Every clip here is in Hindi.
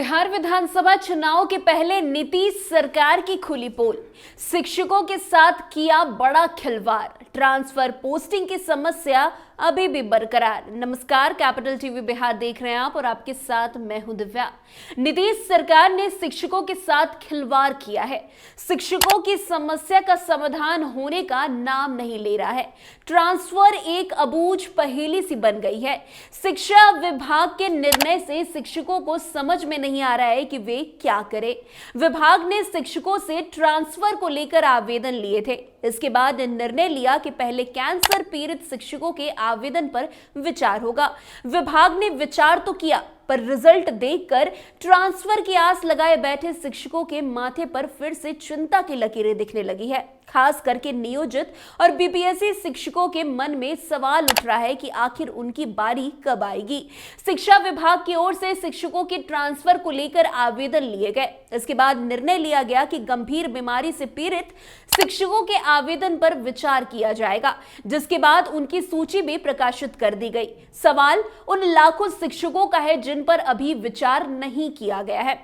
बिहार विधानसभा चुनाव के पहले नीतीश सरकार की खुली पोल। शिक्षकों के साथ किया बड़ा खिलवाड़। ट्रांसफर पोस्टिंग की समस्या अभी भी बरकरार। नमस्कार, कैपिटल टीवी बिहार देख रहे हैं आप और आपके साथ मैं हूं दिव्या। नीतीश सरकार ने शिक्षकों के साथ खिलवाड़ किया है। शिक्षकों की समस्या का समाधान होने का नाम नहीं ले रहा है। ट्रांसफर एक अबूझ पहेली सी बन गई है। शिक्षा विभाग के निर्णय से शिक्षकों को समझ में नहीं आ रहा है कि वे क्या करें। विभाग ने शिक्षकों से ट्रांसफर को लेकर आवेदन लिए थे। इसके बाद निर्णय लिया कि पहले कैंसर पीड़ित शिक्षकों के आवेदन पर विचार होगा। विभाग ने विचार तो किया, पर रिजल्ट देखकर ट्रांसफर की आस लगाए बैठे शिक्षकों के माथे पर फिर से चिंता की लकीरें दिखने लगी है। खास करके नियोजित और बीपीएससी शिक्षकों के मन में सवाल उठ रहा है कि आखिर उनकी बारी कब आएगी। शिक्षा विभाग की ओर से शिक्षकों के ट्रांसफर को लेकर आवेदन लिए गए। इसके बाद निर्णय लिया गया कि गंभीर बीमारी से पीड़ित शिक्षकों के आवेदन पर विचार किया जाएगा, जिसके बाद उनकी सूची भी प्रकाशित कर दी गई। सवाल उन लाखों शिक्षकों का है जिन पर अभी विचार नहीं किया गया है।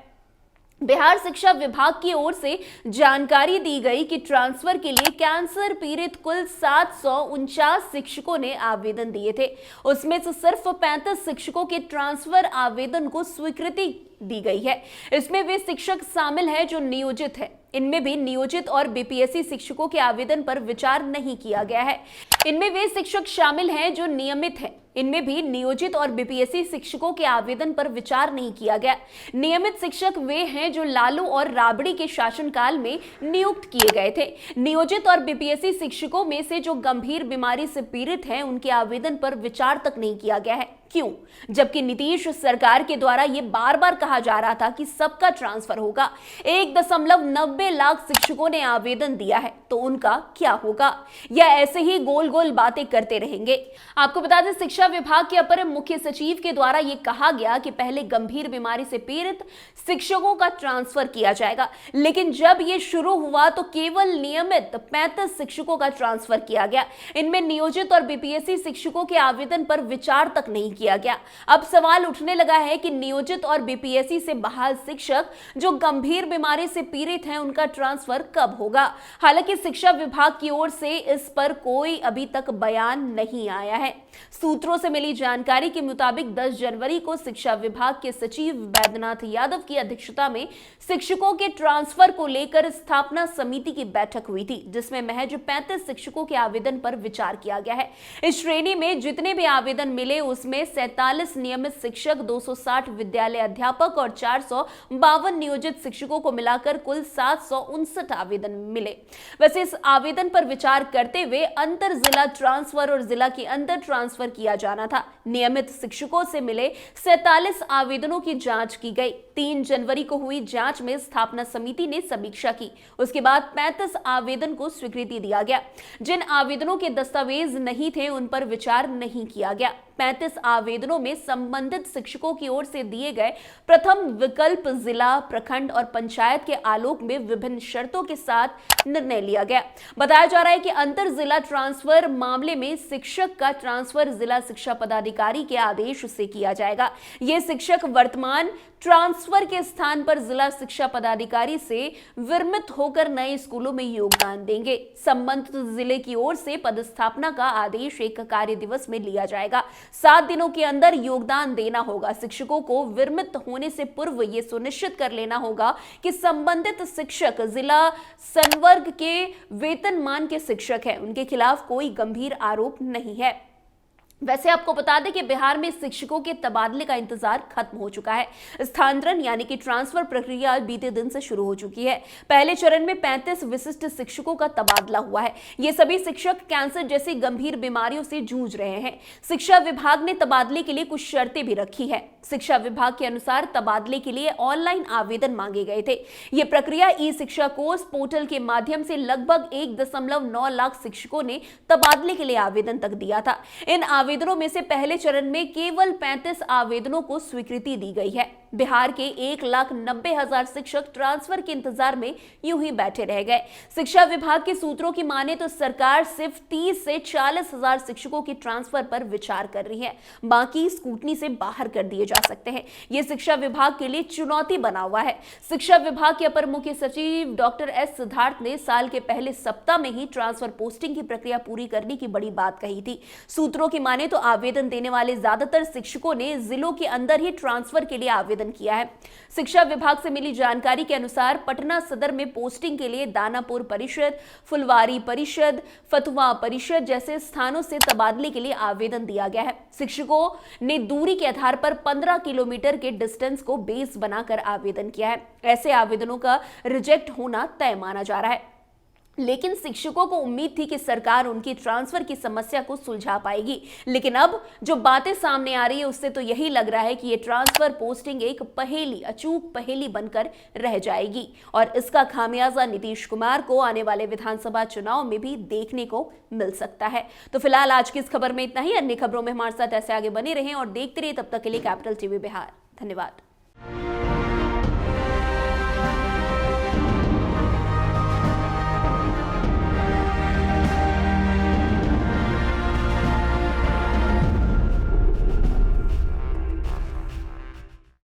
बिहार शिक्षा विभाग की ओर से जानकारी दी गई कि ट्रांसफर के लिए कैंसर पीड़ित कुल 749 शिक्षकों ने आवेदन दिए थे। उसमें से सिर्फ 35 शिक्षकों के ट्रांसफर आवेदन को स्वीकृति दी गई है। इसमें वे शिक्षक शामिल हैं जो नियोजित हैं। इनमें भी नियोजित और बीपीएससी शिक्षकों के आवेदन पर विचार नहीं किया गया है। इनमें वे शिक्षक शामिल हैं जो नियमित हैं। इनमें भी नियोजित और बीपीएससी शिक्षकों के आवेदन पर विचार नहीं किया गया। नियमित शिक्षक वे हैं जो लालू और राबड़ी के शासनकाल में नियुक्त किए गए थे। नियोजित और बीपीएससी शिक्षकों में से जो गंभीर बीमारी से पीड़ित हैं, उनके आवेदन पर विचार तक नहीं किया गया है। क्यों? जबकि नीतीश सरकार के द्वारा यह बार बार कहा जा रहा था कि सबका ट्रांसफर होगा। 1.90 लाख शिक्षकों ने आवेदन दिया है, तो उनका क्या होगा? या ऐसे ही गोल गोल बातें करते रहेंगे? आपको बता दें, शिक्षा विभाग के अपर मुख्य सचिव के द्वारा यह कहा गया कि पहले गंभीर बीमारी से पीड़ित शिक्षकों का ट्रांसफर किया जाएगा, लेकिन जब यह शुरू हुआ तो केवल नियमित 35 शिक्षकों का ट्रांसफर किया गया। इनमें नियोजित और बीपीएससी शिक्षकों के आवेदन पर विचार तक नहीं किया गया। अब सवाल उठने लगा है कि नियोजित और बीपीएससी से बहाल शिक्षक जो गंभीर बीमारी से पीड़ित हैं, उनका ट्रांसफर कब होगा? हालांकि शिक्षा विभाग की ओर से इस पर कोई अभी तक बयान नहीं आया है। सूत्रों से मिली जानकारी के मुताबिक 10 जनवरी को शिक्षा विभाग के सचिव बैद्यनाथ यादव की अध्यक्षता में शिक्षकों के ट्रांसफर को लेकर स्थापना समिति की बैठक हुई थी, जिसमें महज 35 शिक्षकों के आवेदन पर विचार किया गया है। इस श्रेणी में जितने भी आवेदन मिले उसमें 47 नियमित शिक्षक, 260 विद्यालय अध्यापक और 452 नियोजित शिक्षकों को मिलाकर कुल 759 आवेदन मिले। वैसे इस आवेदन पर विचार करते हुए अंतर जिला ट्रांसफर और जिला के अंदर ट्रांसफर किया जाना था। नियमित शिक्षकों से मिले 47 आवेदनों की जांच की गई। 3 जनवरी को हुई जांच में स्थापना समिति ने समीक्षा की। उसके बाद 35 आवेदन को स्वीकृति दिया गया। जिन आवेदनों के दस्तावेज नहीं थे उन पर विचार नहीं किया गया। 35 आवेदनों में संबंधित शिक्षकों की ओर से दिए गए प्रथम विकल्प जिला, प्रखंड और पंचायत के आलोक में विभिन्न शर्तों के साथ निर्णय लिया गया। बताया जा रहा है कि अंतर जिला ट्रांसफर मामले में शिक्षक का ट्रांसफर जिला शिक्षा पदाधिकारी के आदेश से किया जाएगा। ये शिक्षक वर्तमान ट्रांसफर के स्थान पर जिला शिक्षा पदाधिकारी से विरमित होकर नए स्कूलों में योगदान देंगे। संबंधित जिले की ओर से पदस्थापना का आदेश एक कार्य दिवस में लिया जाएगा। 7 दिनों के अंदर योगदान देना होगा। शिक्षकों को विरमित होने से पूर्व यह सुनिश्चित कर लेना होगा कि संबंधित शिक्षक जिला संवर्ग के वेतनमान के शिक्षक हैं, उनके खिलाफ कोई गंभीर आरोप नहीं है। वैसे आपको बता दें कि बिहार में शिक्षकों के तबादले का इंतजार खत्म हो चुका है। स्थानांतरण यानी कि ट्रांसफर प्रक्रिया बीते दिन से शुरू हो चुकी है। पहले चरण में 35 विशिष्ट शिक्षकों का तबादला हुआ है। ये सभी शिक्षक कैंसर जैसी गंभीर बीमारियों से जूझ रहे हैं। शिक्षा विभाग ने तबादले के लिए कुछ शर्तें भी रखी है। शिक्षा विभाग के अनुसार तबादले के लिए ऑनलाइन आवेदन मांगे गए थे। ये प्रक्रिया ई शिक्षा कोर्स पोर्टल के माध्यम से लगभग 1.9 लाख शिक्षकों ने तबादले के लिए आवेदन तक दिया था। इन आवेदनों में से पहले चरण में केवल 35 आवेदनों को स्वीकृति दी गई है। बिहार के 1,90,000 शिक्षक ट्रांसफर के इंतजार में यूं ही बैठे रह गए। शिक्षा विभाग के सूत्रों की माने तो सरकार सिर्फ 30 से 40,000 शिक्षकों के ट्रांसफर पर विचार कर रही है, बाकी स्कूटनी से बाहर कर दिए जा सकते हैं। यह शिक्षा विभाग के लिए चुनौती बना हुआ है। शिक्षा विभाग के अपर मुख्य सचिव डॉक्टर एस सिद्धार्थ ने साल के पहले सप्ताह में ही ट्रांसफर पोस्टिंग की प्रक्रिया पूरी करने की बड़ी बात कही थी। सूत्रों की माने तो आवेदन देने वाले ज्यादातर शिक्षकों ने जिलों के अंदर ही ट्रांसफर के लिए आवेदन किया है। शिक्षा विभाग से मिली जानकारी के अनुसार पटना सदर में पोस्टिंग के लिए दानापुर परिषद, फुलवारी परिषद, फतुहा परिषद जैसे स्थानों से तबादले के लिए आवेदन दिया गया है। शिक्षकों ने दूरी के आधार पर 15 किलोमीटर के डिस्टेंस को बेस बनाकर आवेदन किया है। ऐसे आवेदनों का रिजेक्ट होना तय माना जा रहा है, लेकिन शिक्षकों को उम्मीद थी कि सरकार उनकी ट्रांसफर की समस्या को सुलझा पाएगी। लेकिन अब जो बातें सामने आ रही है उससे तो यही लग रहा है कि ये ट्रांसफर पोस्टिंग एक पहेली, अचूक पहेली बनकर रह जाएगी और इसका खामियाजा नीतीश कुमार को आने वाले विधानसभा चुनाव में भी देखने को मिल सकता है। तो फिलहाल आज की इस खबर में इतना ही। अन्य खबरों में हमारे साथ ऐसे आगे बने रहें और देखते रहिए। तब तक के लिए कैपिटल टीवी बिहार। धन्यवाद।